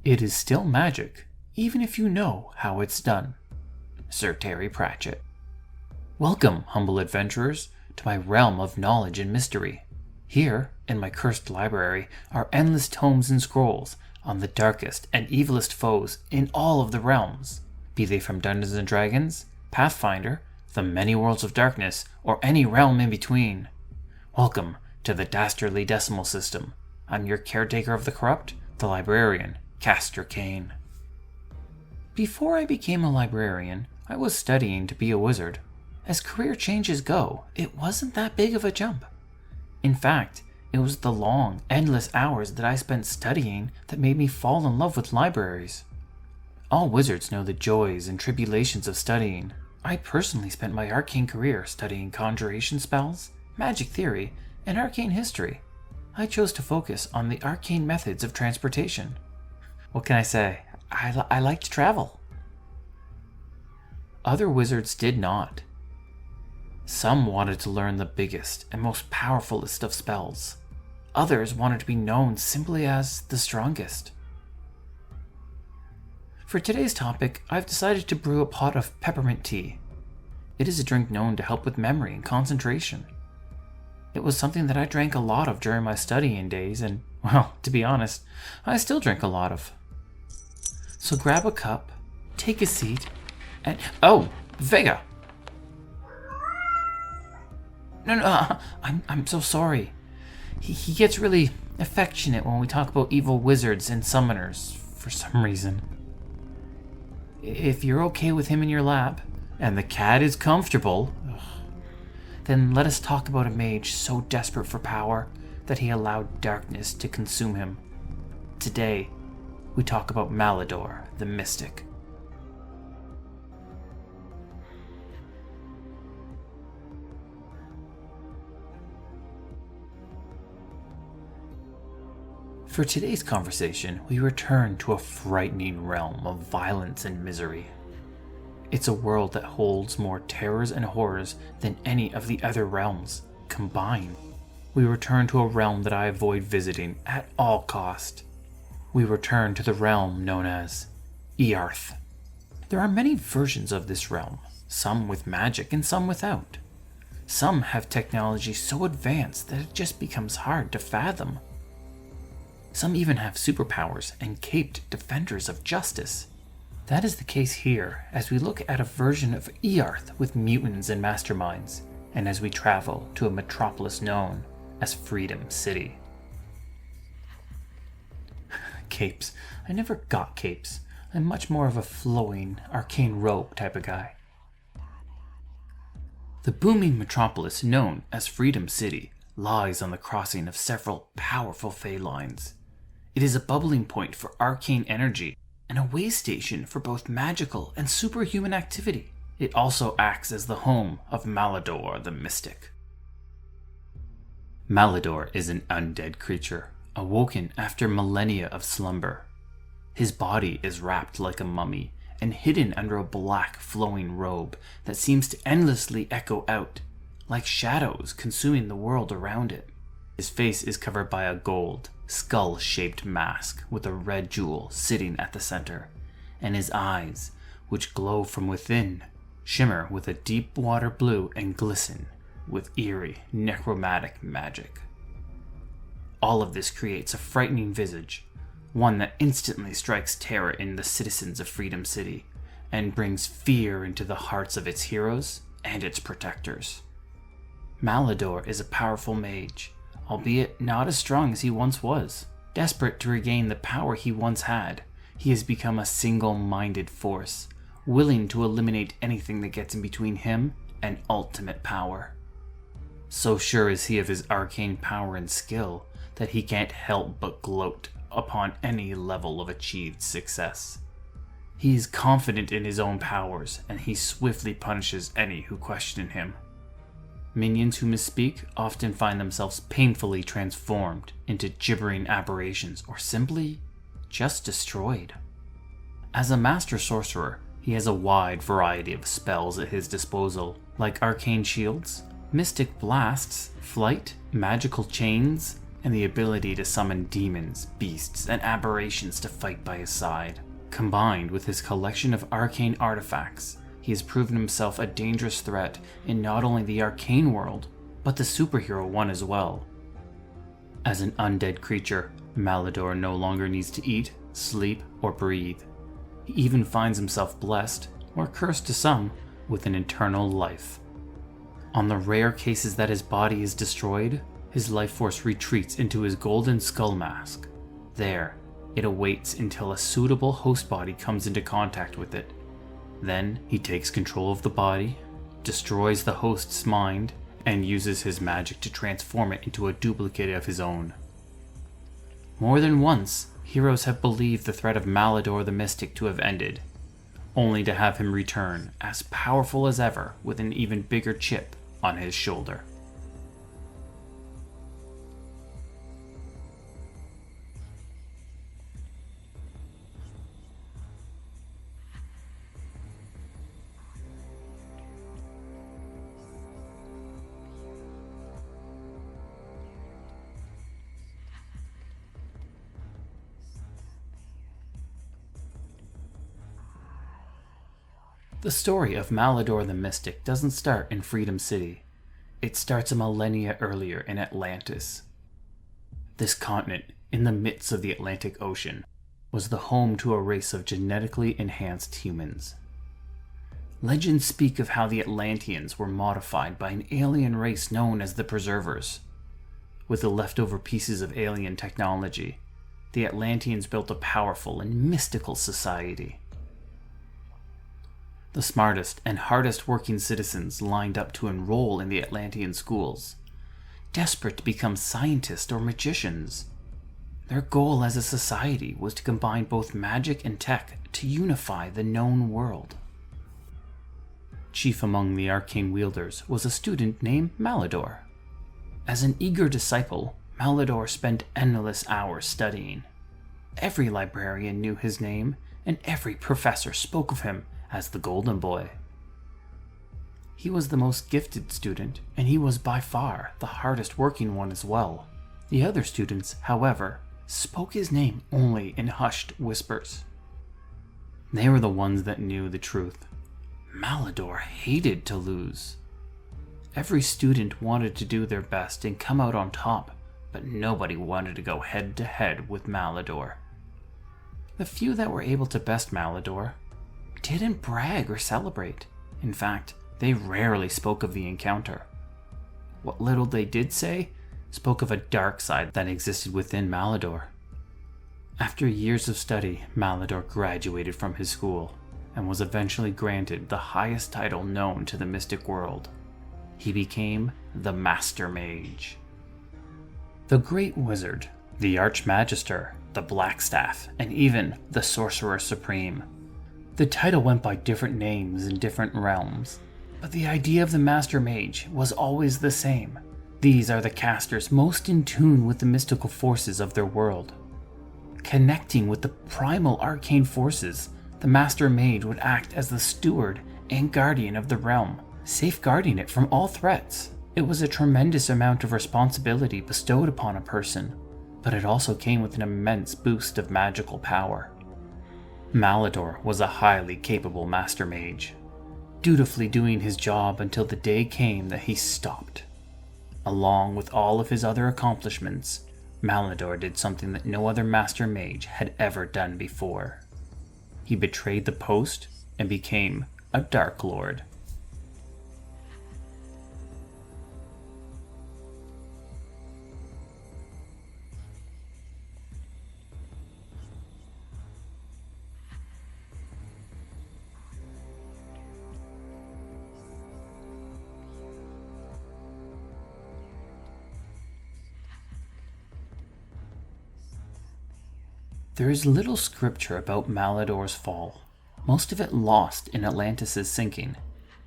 It is still magic, even if you know how it's done. Sir Terry Pratchett. Welcome, humble adventurers, to my realm of knowledge and mystery. Here, in my cursed library, are endless tomes and scrolls on the darkest and evilest foes in all of the realms, be they from Dungeons & Dragons, Pathfinder, the many worlds of darkness, or any realm in between. Welcome to the Dastardly decimal system. I'm your caretaker of the corrupt, the librarian, Castor Cain. Before I became a librarian, I was studying to be a wizard. As career changes go, it wasn't that big of a jump. In fact, it was the long, endless hours that I spent studying that made me fall in love with libraries. All wizards know the joys and tribulations of studying. I personally spent my arcane career studying conjuration spells, magic theory, and arcane history. I chose to focus on the arcane methods of transportation. What can I say? I like to travel. Other wizards did not. Some wanted to learn the biggest and most powerfulest of spells. Others wanted to be known simply as the strongest. For today's topic, I've decided to brew a pot of peppermint tea. It is a drink known to help with memory and concentration. It was something that I drank a lot of during my studying days, and, well, to be honest, I still drink a lot of. So grab a cup, take a seat, and... Oh, Vega! No, I'm so sorry. He gets really affectionate when we talk about evil wizards and summoners, for some reason. If you're okay with him in your lap, and the cat is comfortable, then let us talk about a mage so desperate for power that he allowed darkness to consume him. Today, we talk about Malador the Mystic. For today's conversation, we return to a frightening realm of violence and misery. It's a world that holds more terrors and horrors than any of the other realms combined. We return to a realm that I avoid visiting at all cost. We return to the realm known as Earth. There are many versions of this realm, some with magic and some without. Some have technology so advanced that it just becomes hard to fathom. Some even have superpowers and caped defenders of justice. That is the case here as we look at a version of Earth with mutants and masterminds, and as we travel to a metropolis known as Freedom City. Capes. I never got capes. I'm much more of a flowing, arcane robe type of guy. The booming metropolis known as Freedom City lies on the crossing of several powerful fey lines. It is a bubbling point for arcane energy and a way station for both magical and superhuman activity. It also acts as the home of Malador the Mystic. Malador is an undead creature, awoken after millennia of slumber. His body is wrapped like a mummy and hidden under a black flowing robe that seems to endlessly echo out, like shadows consuming the world around it. His face is covered by a gold, skull-shaped mask with a red jewel sitting at the center, and his eyes, which glow from within, shimmer with a deep water blue and glisten with eerie, necromantic magic. All of this creates a frightening visage, one that instantly strikes terror in the citizens of Freedom City and brings fear into the hearts of its heroes and its protectors. Malador is a powerful mage, albeit not as strong as he once was. Desperate to regain the power he once had, he has become a single-minded force, willing to eliminate anything that gets in between him and ultimate power. So sure is he of his arcane power and skill that he can't help but gloat upon any level of achieved success. He is confident in his own powers, and he swiftly punishes any who question him. Minions who misspeak often find themselves painfully transformed into gibbering aberrations or simply just destroyed. As a master sorcerer, he has a wide variety of spells at his disposal, like arcane shields, mystic blasts, flight, magical chains, and the ability to summon demons, beasts, and aberrations to fight by his side. Combined with his collection of arcane artifacts, he has proven himself a dangerous threat in not only the arcane world, but the superhero one as well. As an undead creature, Malador no longer needs to eat, sleep, or breathe. He even finds himself blessed, or cursed to some, with an eternal life. On the rare cases that his body is destroyed, his life force retreats into his golden skull mask. There, it awaits until a suitable host body comes into contact with it. Then he takes control of the body, destroys the host's mind, and uses his magic to transform it into a duplicate of his own. More than once, heroes have believed the threat of Malador the Mystic to have ended, only to have him return as powerful as ever with an even bigger chip on his shoulder. The story of Malador the Mystic doesn't start in Freedom City. It starts a millennia earlier in Atlantis. This continent, in the midst of the Atlantic Ocean, was the home to a race of genetically enhanced humans. Legends speak of how the Atlanteans were modified by an alien race known as the Preservers. With the leftover pieces of alien technology, the Atlanteans built a powerful and mystical society. The smartest and hardest working citizens lined up to enroll in the Atlantean schools, desperate to become scientists or magicians. Their goal as a society was to combine both magic and tech to unify the known world. Chief among the arcane wielders was a student named Malador. As an eager disciple, Malador spent endless hours studying. Every librarian knew his name, and every professor spoke of him as the Golden Boy. He was the most gifted student, and he was by far the hardest working one as well. The other students, however, spoke his name only in hushed whispers. They were the ones that knew the truth. Malador hated to lose. Every student wanted to do their best and come out on top, but nobody wanted to go head to head with Malador. The few that were able to best Malador didn't brag or celebrate. In fact, they rarely spoke of the encounter. What little they did say spoke of a dark side that existed within Malador. After years of study, Malador graduated from his school and was eventually granted the highest title known to the mystic world. He became the Master Mage. The Great Wizard, the Archmagister, the Blackstaff, and even the Sorcerer Supreme. The title went by different names in different realms, but the idea of the Master Mage was always the same. These are the casters most in tune with the mystical forces of their world. Connecting with the primal arcane forces, the Master Mage would act as the steward and guardian of the realm, safeguarding it from all threats. It was a tremendous amount of responsibility bestowed upon a person, but it also came with an immense boost of magical power. Malador was a highly capable Master Mage, dutifully doing his job until the day came that he stopped. Along with all of his other accomplishments, Malador did something that no other Master Mage had ever done before. He betrayed the post and became a Dark Lord. There is little scripture about Malador's fall, most of it lost in Atlantis' sinking,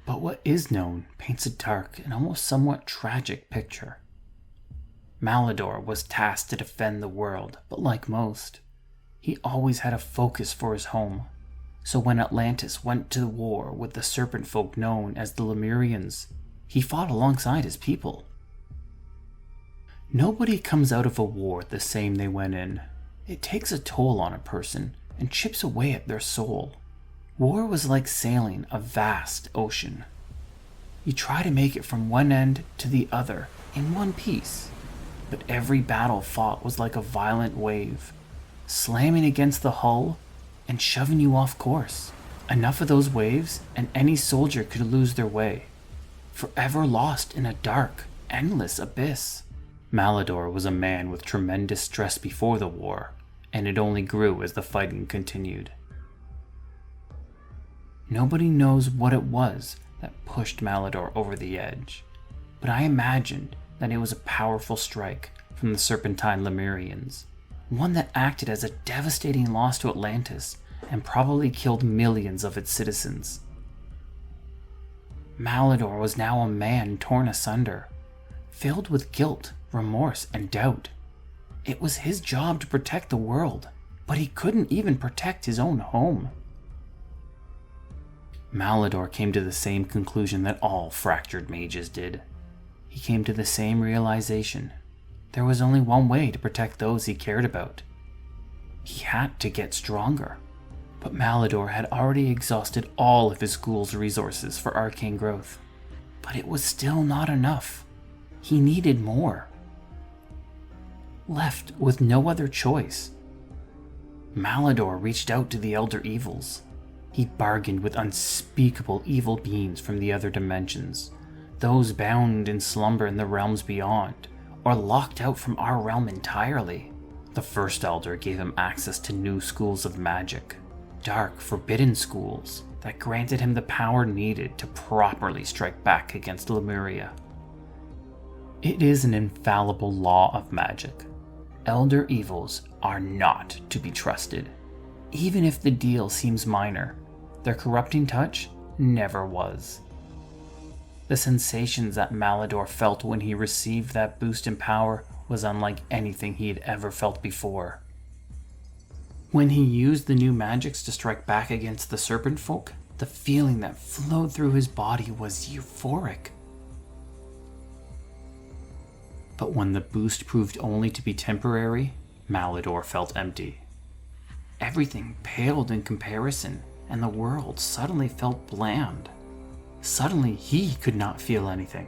but what is known paints a dark and almost somewhat tragic picture. Malador was tasked to defend the world, but like most, he always had a focus for his home. So when Atlantis went to war with the serpent folk known as the Lemurians, he fought alongside his people. Nobody comes out of a war the same they went in. It takes a toll on a person and chips away at their soul. War was like sailing a vast ocean. You try to make it from one end to the other in one piece, but every battle fought was like a violent wave, slamming against the hull and shoving you off course. Enough of those waves and any soldier could lose their way, forever lost in a dark, endless abyss. Malador was a man with tremendous stress before the war, and it only grew as the fighting continued. Nobody knows what it was that pushed Malador over the edge, but I imagined that it was a powerful strike from the Serpentine Lemurians, one that acted as a devastating loss to Atlantis and probably killed millions of its citizens. Malador was now a man torn asunder, filled with guilt, remorse, and doubt. It was his job to protect the world, but he couldn't even protect his own home. Malador came to the same conclusion that all fractured mages did. He came to the same realization. There was only one way to protect those he cared about. He had to get stronger. But Malador had already exhausted all of his school's resources for arcane growth. But it was still not enough. He needed more. Left with no other choice, Malador reached out to the Elder Evils. He bargained with unspeakable evil beings from the other dimensions, those bound in slumber in the realms beyond, or locked out from our realm entirely. The first Elder gave him access to new schools of magic, dark, forbidden schools that granted him the power needed to properly strike back against Lemuria. It is an infallible law of magic. Elder Evils are not to be trusted. Even if the deal seems minor, their corrupting touch never was. The sensations that Malador felt when he received that boost in power was unlike anything he had ever felt before. When he used the new magics to strike back against the serpent folk, the feeling that flowed through his body was euphoric. But when the boost proved only to be temporary, Malador felt empty. Everything paled in comparison, and the world suddenly felt bland. Suddenly, he could not feel anything.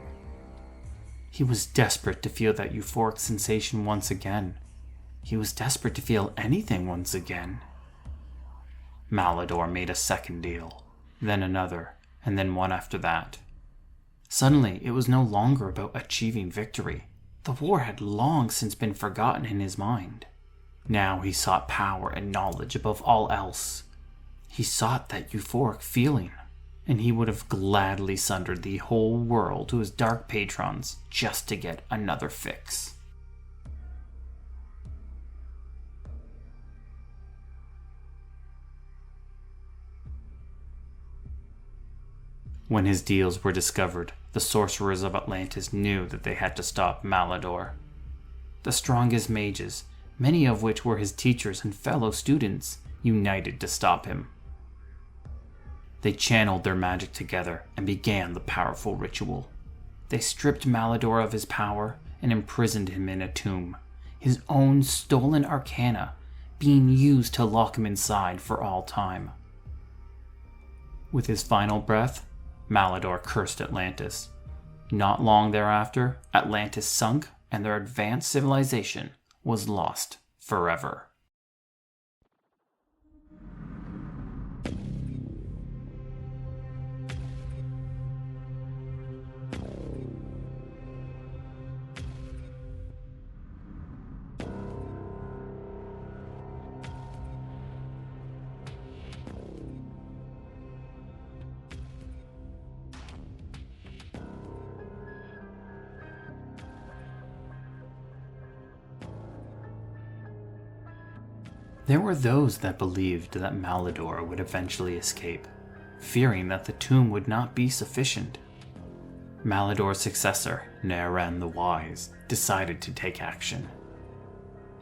He was desperate to feel that euphoric sensation once again. He was desperate to feel anything once again. Malador made a second deal, then another, and then one after that. Suddenly, it was no longer about achieving victory. The war had long since been forgotten in his mind. Now he sought power and knowledge above all else. He sought that euphoric feeling, and he would have gladly sundered the whole world to his dark patrons just to get another fix. When his deals were discovered, the sorcerers of Atlantis knew that they had to stop Malador. The strongest mages, many of which were his teachers and fellow students, united to stop him. They channeled their magic together and began the powerful ritual. They stripped Malador of his power and imprisoned him in a tomb, his own stolen arcana being used to lock him inside for all time. With his final breath, Malador cursed Atlantis. Not long thereafter, Atlantis sunk and their advanced civilization was lost forever. There were those that believed that Malador would eventually escape, fearing that the tomb would not be sufficient. Malador's successor, Naran the Wise, decided to take action.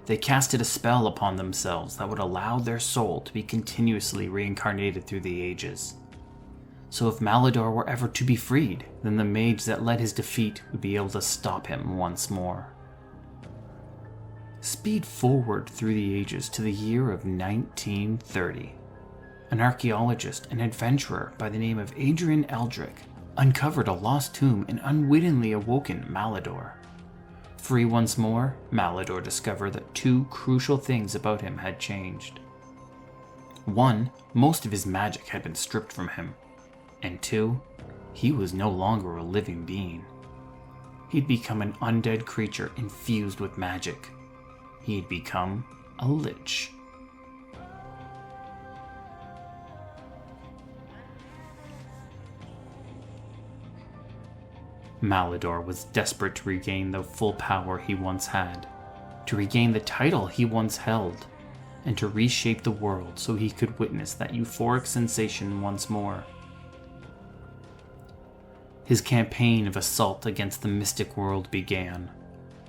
They casted a spell upon themselves that would allow their soul to be continuously reincarnated through the ages. So if Malador were ever to be freed, then the mage that led his defeat would be able to stop him once more. Speed forward through the ages to the year of 1930. An archaeologist and adventurer by the name of Adrian Eldrick uncovered a lost tomb and unwittingly awoken Malador. Free once more, Malador discovered that two crucial things about him had changed. One, most of his magic had been stripped from him, and two, he was no longer a living being. He'd become an undead creature infused with magic. He'd become a lich. Malador was desperate to regain the full power he once had, to regain the title he once held, and to reshape the world so he could witness that euphoric sensation once more. His campaign of assault against the mystic world began.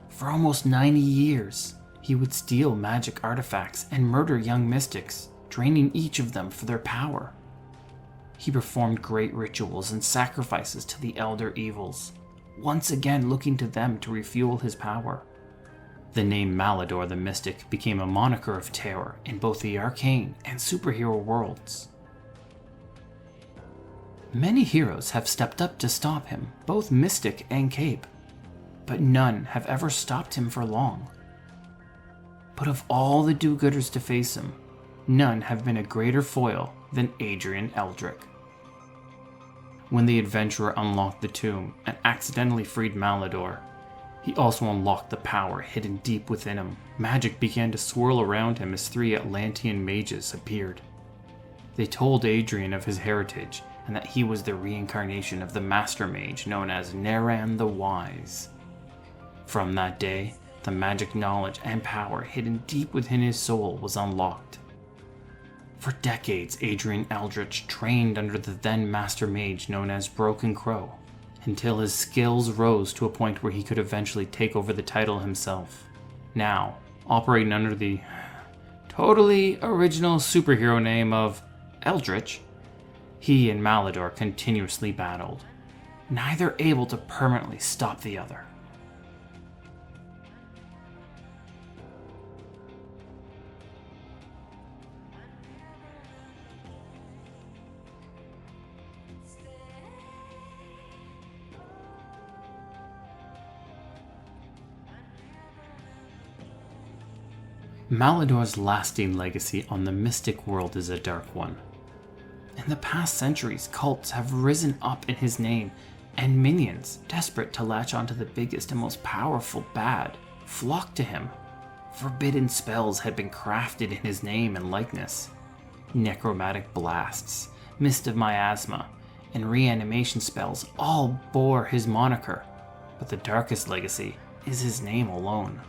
For almost 90 years, he would steal magic artifacts and murder young mystics, draining each of them for their power. He performed great rituals and sacrifices to the elder evils, once again looking to them to refuel his power. The name Malador the Mystic became a moniker of terror in both the arcane and superhero worlds. Many heroes have stepped up to stop him, both Mystic and Cape, but none have ever stopped him for long. But of all the do-gooders to face him, none have been a greater foil than Adrian Eldrick. When the adventurer unlocked the tomb and accidentally freed Malador, he also unlocked the power hidden deep within him. Magic began to swirl around him as three Atlantean mages appeared. They told Adrian of his heritage and that he was the reincarnation of the master mage known as Naran the Wise. From that day, the magic knowledge and power hidden deep within his soul was unlocked. For decades, Adrian Eldritch trained under the then master mage known as Broken Crow, until his skills rose to a point where he could eventually take over the title himself. Now, operating under the totally original superhero name of Eldritch, he and Malador continuously battled, neither able to permanently stop the other. Malador's lasting legacy on the mystic world is a dark one. In the past centuries, cults have risen up in his name, and minions, desperate to latch onto the biggest and most powerful bad, flocked to him. Forbidden spells had been crafted in his name and likeness. Necromantic blasts, mist of miasma, and reanimation spells all bore his moniker, but the darkest legacy is his name alone.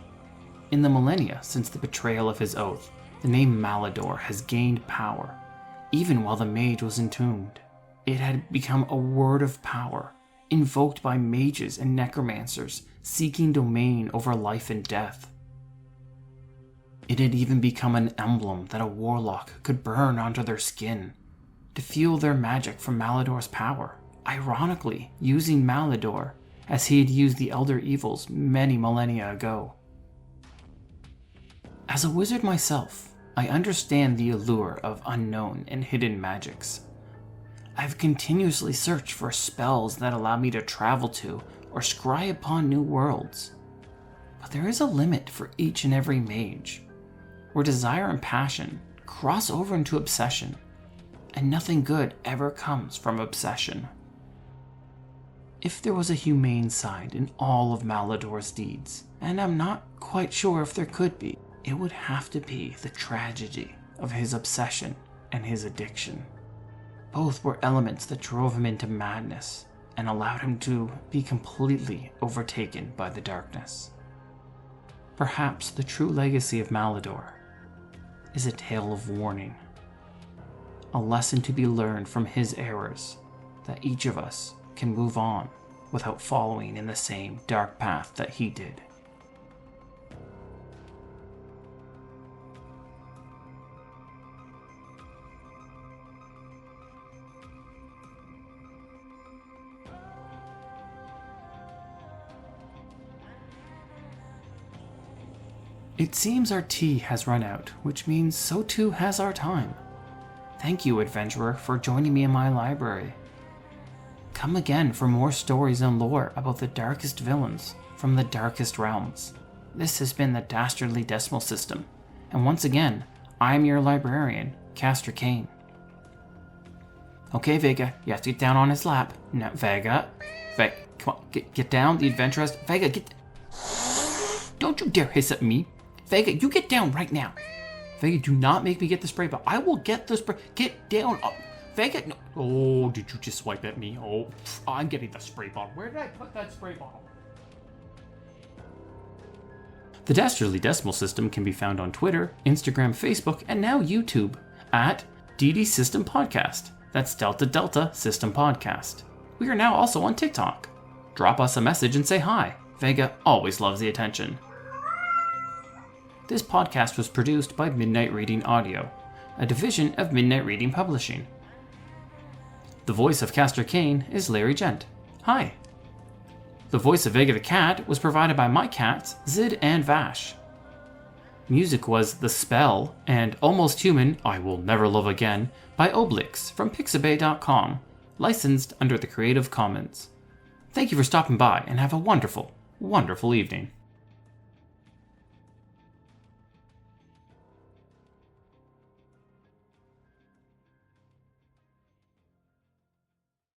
In the millennia since the betrayal of his oath, the name Malador has gained power. Even while the mage was entombed, it had become a word of power, invoked by mages and necromancers seeking domain over life and death. It had even become an emblem that a warlock could burn onto their skin to fuel their magic from Malador's power, ironically using Malador as he had used the Elder Evils many millennia ago. As a wizard myself, I understand the allure of unknown and hidden magics. I've continuously searched for spells that allow me to travel to or scry upon new worlds. But there is a limit for each and every mage, where desire and passion cross over into obsession, and nothing good ever comes from obsession. If there was a humane side in all of Malador's deeds, and I'm not quite sure if there could be, it would have to be the tragedy of his obsession and his addiction. Both were elements that drove him into madness and allowed him to be completely overtaken by the darkness. Perhaps the true legacy of Malador is a tale of warning, a lesson to be learned from his errors, that each of us can move on without following in the same dark path that he did. It seems our tea has run out, which means so too has our time. Thank you, adventurer, for joining me in my library. Come again for more stories and lore about the darkest villains from the darkest realms. This has been the Dastardly Decimal System, and once again, I'm your librarian, Castor Cain. Okay, Vega, you have to get down on his lap. Now, Vega, come on, get down. The adventure has... Vega, get... Don't you dare hiss at me. Vega, you get down right now. Vega, do not make me get the spray bottle. I will get the spray... Get down. Oh, Vega, no. Oh, did you just swipe at me? Oh, I'm getting the spray bottle. Where did I put that spray bottle? The Dastardly Decimal System can be found on Twitter, Instagram, Facebook, and now YouTube at DD System Podcast. That's Delta Delta System Podcast. We are now also on TikTok. Drop us a message and say hi. Vega always loves the attention. This podcast was produced by Midnight Reading Audio, a division of Midnight Reading Publishing. The voice of Castor Cain is Larry Gent. Hi. The voice of Vega the Cat was provided by my cats, Zid and Vash. Music was The Spell and Almost Human, I Will Never Love Again by Oblix from Pixabay.com, licensed under the Creative Commons. Thank you for stopping by and have a wonderful, wonderful evening.